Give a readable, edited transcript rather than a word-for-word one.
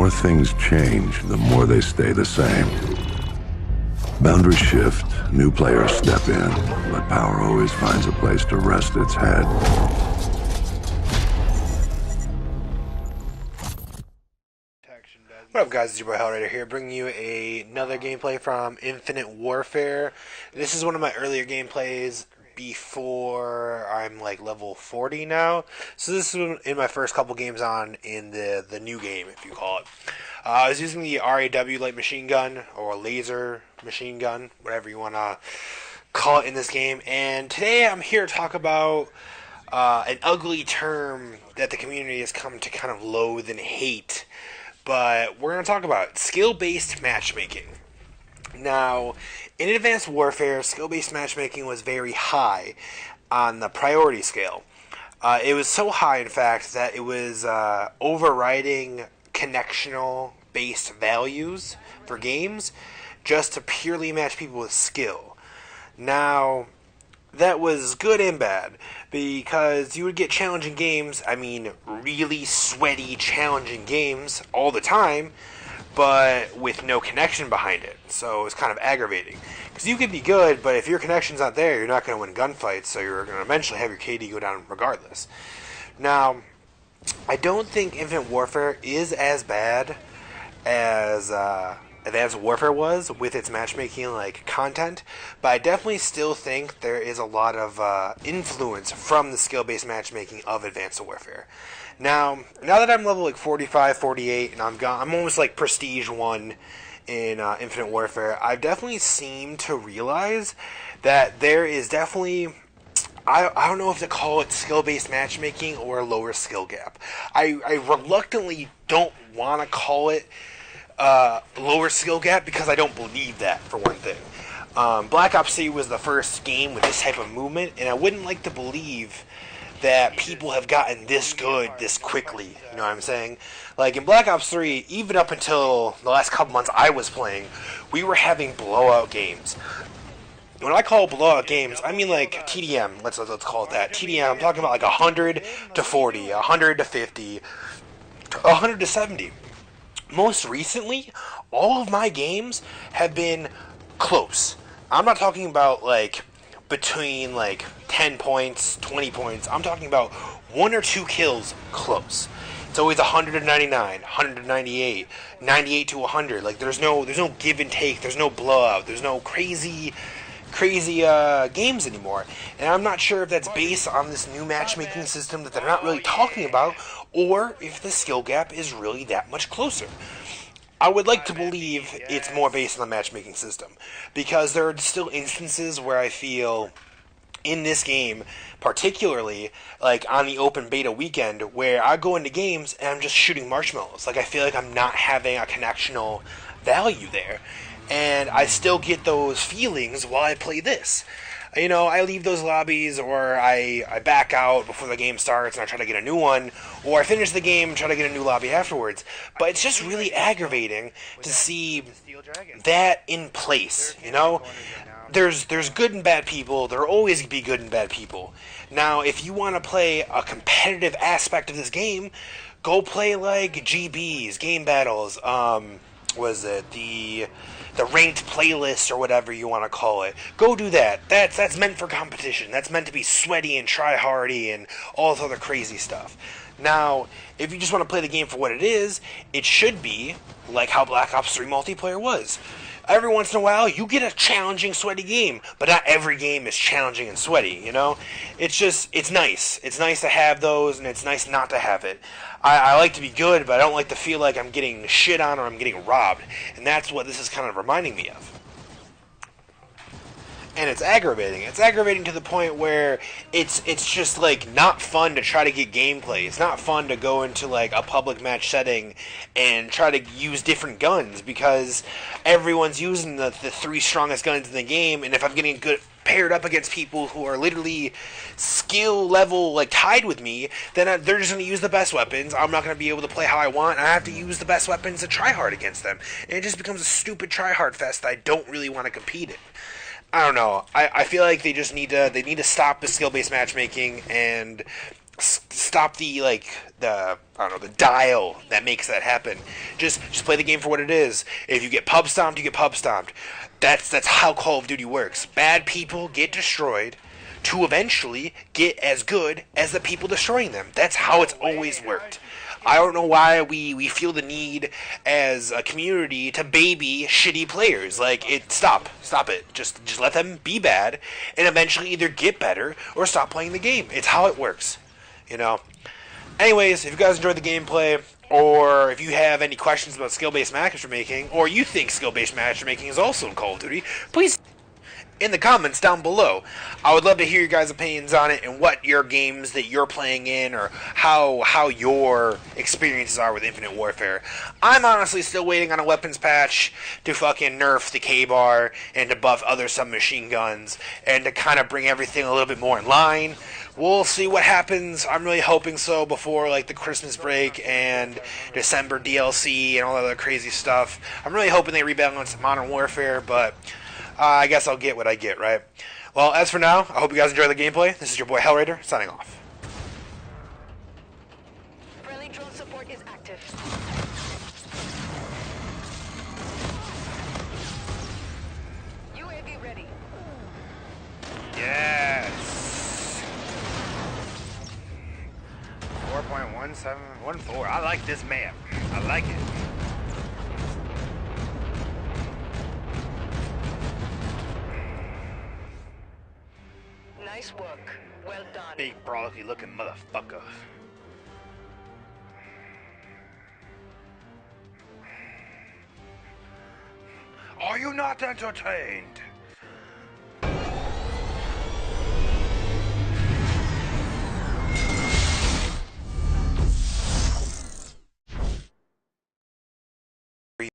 more things change, the more they stay the same. Boundaries shift, new players step in, but power always finds a place to rest its head. What up, guys? It's your boy Hellraider here, bringing you another gameplay from Infinite Warfare. This is one of my earlier gameplays before I'm like level 40 now. So this is in my first couple games in the new game, if you call it. I was using the RAW light machine gun, or laser machine gun, whatever you want to call it in this game. And today I'm here to talk about an ugly term that the community has come to kind of loathe and hate. But we're going to talk about it. Skill-based matchmaking. Now, in Advanced Warfare, skill-based matchmaking was very high on the priority scale. It was so high, in fact, that it was overriding connectional-based values for games just to purely match people with skill. Now, that was good and bad, because you would get challenging games, I mean really sweaty challenging games all the time, but with no connection behind it. So it's kind of aggravating, because you could be good, but if your connection's not there, you're not going to win gunfights, so you're going to eventually have your KD go down regardless. Now, I don't think Infinite Warfare is as bad as Advanced Warfare was with its matchmaking content, but I definitely still think there is a lot of influence from the skill-based matchmaking of Advanced Warfare. Now that I'm level 45, 48, and I'm almost like Prestige 1 in Infinite Warfare, I've definitely seemed to realize that there is definitely, I don't know if to call it skill-based matchmaking or a lower skill gap. I reluctantly don't want to call it lower skill gap, because I don't believe that, for one thing. Black Ops 3 was the first game with this type of movement, and I wouldn't like to believe that people have gotten this good this quickly, you know what I'm saying? Like, in Black Ops 3, even up until the last couple months I was playing, we were having blowout games. When I call blowout games, I mean like TDM, let's call it that. TDM, I'm talking about like 100 to 40, 100 to 50, 100 to 70. Most recently, all of my games have been close. I'm not talking about between 10 points, 20 points. I'm talking about 1 or 2 kills close. It's always 199, 198, 98 to 100. There's no give and take. There's no blowout. There's no crazy games anymore. And I'm not sure if that's based on this new matchmaking system that they're not really talking about, or if the skill gap is really that much closer. I would like to believe it's more based on the matchmaking system, because there are still instances where I feel in this game, particularly on the open beta weekend, where I go into games and I'm just shooting marshmallows. I feel like I'm not having a connectional value there. And I still get those feelings while I play this. You know, I leave those lobbies, or I back out before the game starts and I try to get a new one, or I finish the game and try to get a new lobby afterwards. But it's just really aggravating to see that in place, you know? There's good and bad people. There will always be good and bad people. Now, if you want to play a competitive aspect of this game, go play GBs, game battles, was it the ranked playlist or whatever you want to call it. Go do that. That's meant for competition. That's meant to be sweaty and try-hardy and all this other crazy stuff. Now, if you just want to play the game for what it is, it should be like how Black Ops 3 multiplayer was. Every once in a while, you get a challenging, sweaty game, but not every game is challenging and sweaty, you know? It's nice. It's nice to have those, and it's nice not to have it. I like to be good, but I don't like to feel like I'm getting shit on or I'm getting robbed. And that's what this is kind of reminding me of. And it's aggravating. It's aggravating to the point where it's just not fun to try to get gameplay. It's not fun to go into a public match setting and try to use different guns, because everyone's using the 3 strongest guns in the game, and if I'm getting good paired up against people who are literally skill level tied with me, then they're just going to use the best weapons. I'm not going to be able to play how I want. I have to use the best weapons to try hard against them, and it just becomes a stupid try hard fest that I don't really want to compete in. I don't know. I feel like they just need to stop the skill-based matchmaking and stop the I don't know, the dial that makes that happen. Just play the game for what it is. If you get pub stomped, you get pub stomped. That's how Call of Duty works. Bad people get destroyed to eventually get as good as the people destroying them. That's how it's always worked. I don't know why we feel the need as a community to baby shitty players. Stop it. Just let them be bad and eventually either get better or stop playing the game. It's how it works. Anyways, if you guys enjoyed the gameplay, or if you have any questions about skill-based matchmaking, or you think skill-based matchmaking is also in Call of Duty, please in the comments down below. I would love to hear your guys' opinions on it and what your games that you're playing in, or how your experiences are with Infinite Warfare. I'm honestly still waiting on a weapons patch to fucking nerf the K-bar and to buff other submachine guns and to kind of bring everything a little bit more in line. We'll see what happens. I'm really hoping so before the Christmas break and December DLC and all that other crazy stuff. I'm really hoping they rebalance Modern Warfare, but I guess I'll get what I get, right? Well, as for now, I hope you guys enjoy the gameplay. This is your boy Hellraider, signing off. Friendly drone support is active. UAV ready. Yes! 4.1714. I like this map. I like it. Nice work. Well done. Big brolicky looking motherfucker. Are you not entertained?